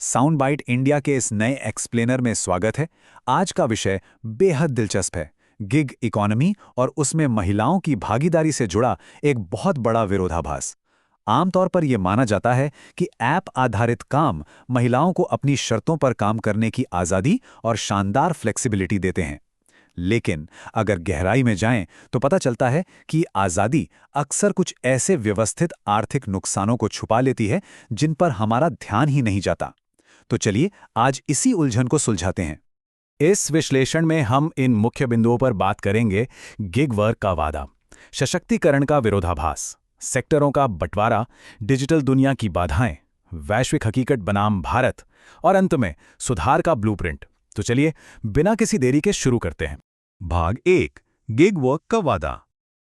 Sound bite India के इस नए एक्सप्लेनर में स्वागत है। आज का विषय बेहद दिलचस्प है। गिग इकोनॉमी और उसमें महिलाओं की भागीदारी से जुड़ा एक बहुत बड़ा विरोधाभास। आमतौर पर यह माना जाता है कि ऐप आधारित काम महिलाओं को अपनी शर्तों पर काम करने की आज़ादी और शानदार फ्लेक्सिबिलिटी देते हैं। लेकिन अगर गहराई में जाएं तो पता चलता है कि आज़ादी अक्सर कुछ ऐसे व्यवस्थित आर्थिक नुकसानों को छुपा लेती है जिन पर हमारा ध्यान ही नहीं जाता। तो चलिए आज इसी उलझन को सुलझाते हैं। इस विश्लेषण में हम इन मुख्य बिंदुओं पर बात करेंगे। गिग वर्क का वादा, सशक्तिकरण का विरोधाभास, सेक्टरों का बंटवारा, डिजिटल दुनिया की बाधाएं, वैश्विक हकीकत बनाम भारत और अंत में सुधार का ब्लूप्रिंट। तो चलिए बिना किसी देरी के शुरू करते हैं। भाग 1, गिग वर्क का वादा।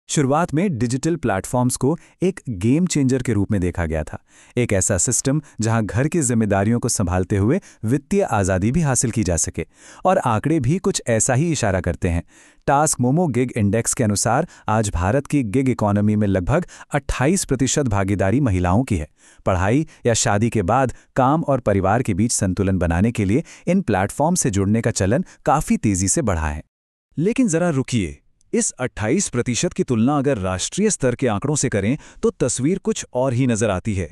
शुरुआत में डिजिटल प्लेटफॉर्म्स को एक गेम चेंजर के रूप में देखा गया था। एक ऐसा सिस्टम जहां घर की जिम्मेदारियों को संभालते हुए वित्तीय आज़ादी भी हासिल की जा सके। और आंकड़े भी कुछ ऐसा ही इशारा करते हैं। टास्क मोमो गिग इंडेक्स के अनुसार आज भारत की गिग इकोनॉमी में लगभग 28% भागीदारी महिलाओं की है। पढ़ाई या शादी के बाद काम और परिवार के बीच संतुलन बनाने के लिए इन प्लेटफॉर्म से जुड़ने का चलन काफ़ी तेज़ी से बढ़ा है। लेकिन ज़रा रुकिए, इस 28% की तुलना अगर राष्ट्रीय स्तर के आंकड़ों से करें तो तस्वीर कुछ और ही नजर आती है।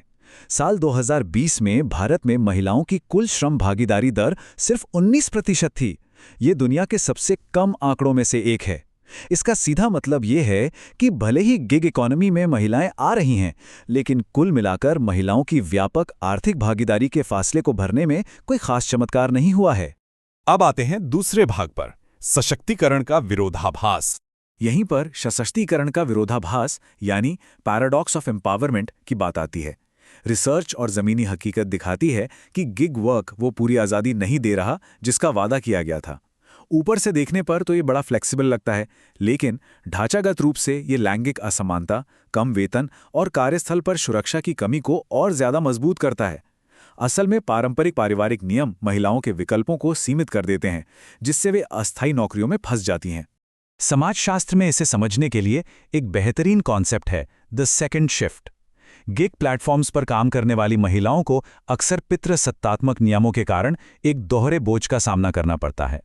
साल 2020 में भारत में महिलाओं की कुल श्रम भागीदारी दर सिर्फ 19% थी। ये दुनिया के सबसे कम आंकड़ों में से एक है। इसका सीधा मतलब ये है कि भले ही गिग इकोनॉमी में महिलाएं आ रही हैं, लेकिन कुल मिलाकर महिलाओं की व्यापक आर्थिक भागीदारी के फासले को भरने में कोई खास चमत्कार नहीं हुआ है। अब आते हैं दूसरे भाग पर, सशक्तिकरण का विरोधाभास। यहीं पर सशक्तिकरण का विरोधाभास यानी पैराडॉक्स ऑफ एम्पावरमेंट की बात आती है। रिसर्च और ज़मीनी हकीकत दिखाती है कि गिग वर्क वो पूरी आज़ादी नहीं दे रहा जिसका वादा किया गया था। ऊपर से देखने पर तो ये बड़ा फ्लेक्सिबल लगता है, लेकिन ढांचागत रूप से ये लैंगिक असमानता, कम वेतन और कार्यस्थल पर सुरक्षा की कमी को और ज़्यादा मजबूत करता है। असल में पारंपरिक पारिवारिक नियम महिलाओं के विकल्पों को सीमित कर देते हैं, जिससे वे अस्थायी नौकरियों में फंस जाती हैं। समाजशास्त्र में इसे समझने के लिए एक बेहतरीन कॉन्सेप्ट है, the second shift. Gig platforms पर काम करने वाली महिलाओं को अक्सर पितृसत्तात्मक नियमों के कारण एक दोहरे बोझ का सामना करना पड़ता है।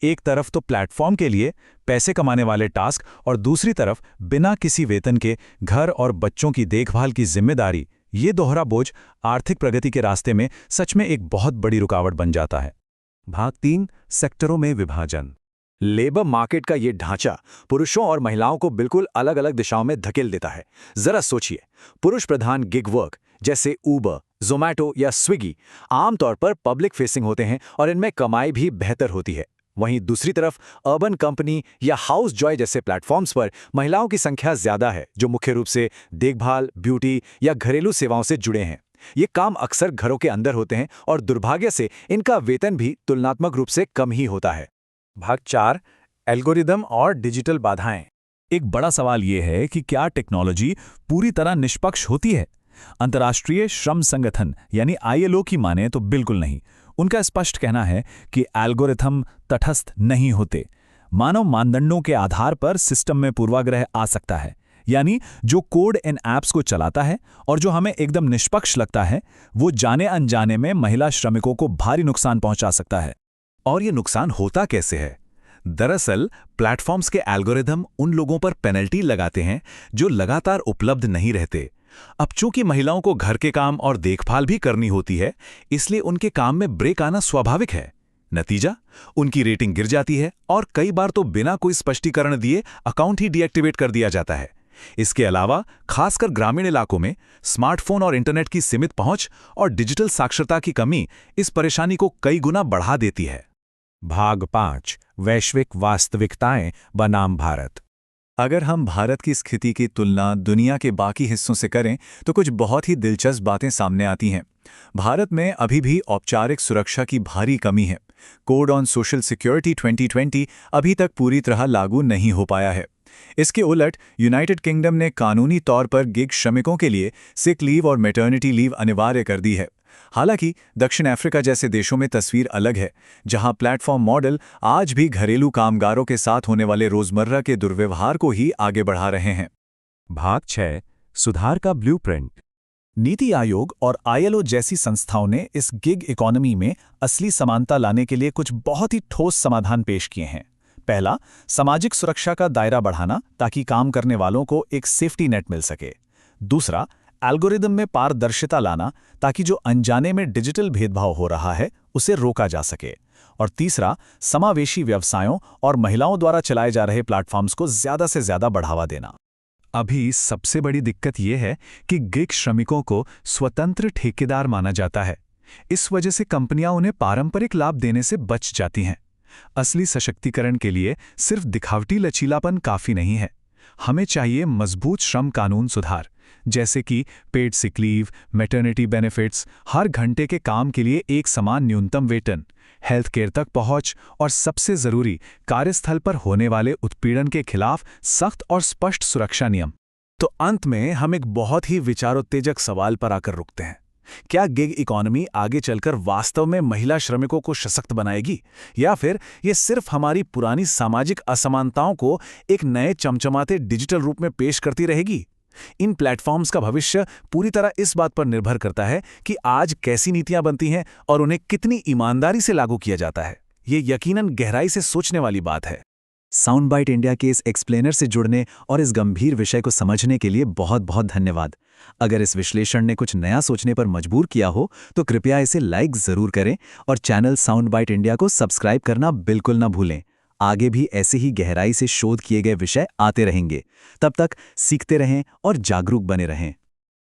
एक तरफ तो प्लेटफॉर्म के लिए पैसे कमाने वाले टास्क और दूसरी तरफ बिना किसी वेतन के घर और बच्चों की देखभाल की जिम्मेदारी। ये दोहरा बोझ आर्थिक प्रगति के रास्ते में सच में एक बहुत बड़ी रुकावट बन जाता है। भाग 3, सेक्टरों में विभाजन। लेबर मार्केट का ये ढांचा पुरुषों और महिलाओं को बिल्कुल अलग अलग दिशाओं में धकेल देता है। जरा सोचिए, पुरुष प्रधान गिग वर्क जैसे ऊबर, जोमैटो या स्विगी आमतौर पर पब्लिक फेसिंग होते हैं और इनमें कमाई भी बेहतर होती है। वहीं दूसरी तरफ अर्बन कंपनी या हाउस जॉय जैसे प्लेटफॉर्म्स पर महिलाओं की संख्या ज्यादा है, जो मुख्य रूप से देखभाल, ब्यूटी या घरेलू सेवाओं से जुड़े हैं। ये काम अक्सर घरों के अंदर होते हैं और दुर्भाग्य से इनका वेतन भी तुलनात्मक रूप से कम ही होता है। भाग 4, एल्गोरिदम और डिजिटल बाधाएं। एक बड़ा सवाल यह है कि क्या टेक्नोलॉजी पूरी तरह निष्पक्ष होती है? अंतर्राष्ट्रीय श्रम संगठन यानी ILO की माने तो बिल्कुल नहीं। उनका स्पष्ट कहना है कि एल्गोरिथम तटस्थ नहीं होते। मानव मानदंडों के आधार पर सिस्टम में पूर्वाग्रह आ सकता है। यानी जो कोड इन ऐप्स को चलाता है और जो हमें एकदम निष्पक्ष लगता है, वो जाने अनजाने में महिला श्रमिकों को भारी नुकसान पहुंचा सकता है। और ये नुकसान होता कैसे है? दरअसल प्लेटफॉर्म्स के एल्गोरिदम उन लोगों पर पेनल्टी लगाते हैं जो लगातार उपलब्ध नहीं रहते। अब चूंकि महिलाओं को घर के काम और देखभाल भी करनी होती है, इसलिए उनके काम में ब्रेक आना स्वाभाविक है। नतीजा, उनकी रेटिंग गिर जाती है और कई बार तो बिना कोई स्पष्टीकरण दिए अकाउंट ही डीएक्टिवेट कर दिया जाता है। इसके अलावा खासकर ग्रामीण इलाकों में स्मार्टफोन और इंटरनेट की सीमित पहुंच और डिजिटल साक्षरता की कमी इस परेशानी को कई गुना बढ़ा देती है। भाग 5, वैश्विक वास्तविकताएं बनाम भारत। अगर हम भारत की स्थिति की तुलना दुनिया के बाकी हिस्सों से करें तो कुछ बहुत ही दिलचस्प बातें सामने आती हैं। भारत में अभी भी औपचारिक सुरक्षा की भारी कमी है। कोड ऑन सोशल सिक्योरिटी 2020 अभी तक पूरी तरह लागू नहीं हो पाया है। इसके उलट यूनाइटेड किंगडम ने कानूनी तौर पर गिग श्रमिकों के लिए सिक लीव और मैटरनिटी लीव अनिवार्य कर दी है। हालांकि दक्षिण अफ्रीका जैसे देशों में तस्वीर अलग है, जहां प्लेटफॉर्म मॉडल आज भी घरेलू कामगारों के साथ होने वाले रोजमर्रा के दुर्व्यवहार को ही आगे बढ़ा रहे हैं। भाग 6, सुधार का ब्लूप्रिंट। नीति आयोग और ILO जैसी संस्थाओं ने इस गिग इकोनॉमी में असली समानता लाने के लिए कुछ बहुत ही ठोस समाधान पेश किए हैं। पहला, सामाजिक सुरक्षा का दायरा बढ़ाना ताकि काम करने वालों को एक सेफ्टी नेट मिल सके। दूसरा, एल्गोरिदम में पारदर्शिता लाना ताकि जो अनजाने में डिजिटल भेदभाव हो रहा है उसे रोका जा सके। और तीसरा, समावेशी व्यवसायों और महिलाओं द्वारा चलाए जा रहे प्लेटफॉर्म्स को ज्यादा से ज्यादा बढ़ावा देना। अभी सबसे बड़ी दिक्कत यह है कि गिग श्रमिकों को स्वतंत्र ठेकेदार माना जाता है। इस वजह से कंपनियां उन्हें पारंपरिक लाभ देने से बच जाती हैं। असली सशक्तिकरण के लिए सिर्फ दिखावटी लचीलापन काफी नहीं है। हमें चाहिए मजबूत श्रम कानून सुधार, जैसे कि paid sick leave, maternity benefits, हर घंटे के काम के लिए एक समान न्यूनतम वेतन, हेल्थ केयर तक पहुंच और सबसे जरूरी, कार्यस्थल पर होने वाले उत्पीड़न के खिलाफ सख्त और स्पष्ट सुरक्षा नियम। तो अंत में हम एक बहुत ही विचारोत्तेजक सवाल पर आकर रुकते हैं। क्या गिग इकोनॉमी आगे चलकर वास्तव में महिला श्रमिकों को सशक्त बनाएगी, या फिर ये सिर्फ हमारी पुरानी सामाजिक असमानताओं को एक नए चमचमाते डिजिटल रूप में पेश करती रहेगी? इन प्लेटफॉर्म्स का भविष्य पूरी तरह इस बात पर निर्भर करता है कि आज कैसी नीतियां बनती हैं और उन्हें कितनी ईमानदारी से लागू किया जाता है। ये यकीनन गहराई से सोचने वाली बात है। साउंड बाइट इंडिया के इस एक्सप्लेनर से जुड़ने और इस गंभीर विषय को समझने के लिए बहुत बहुत धन्यवाद। अगर इस विश्लेषण ने कुछ नया सोचने पर मजबूर किया हो तो कृपया इसे लाइक जरूर करें और चैनल साउंड बाइट इंडिया को सब्सक्राइब करना बिल्कुल न भूलें। आगे भी ऐसे ही गहराई से शोध किए गए विषय आते रहेंगे। तब तक सीखते रहें और जागरूक बने रहें।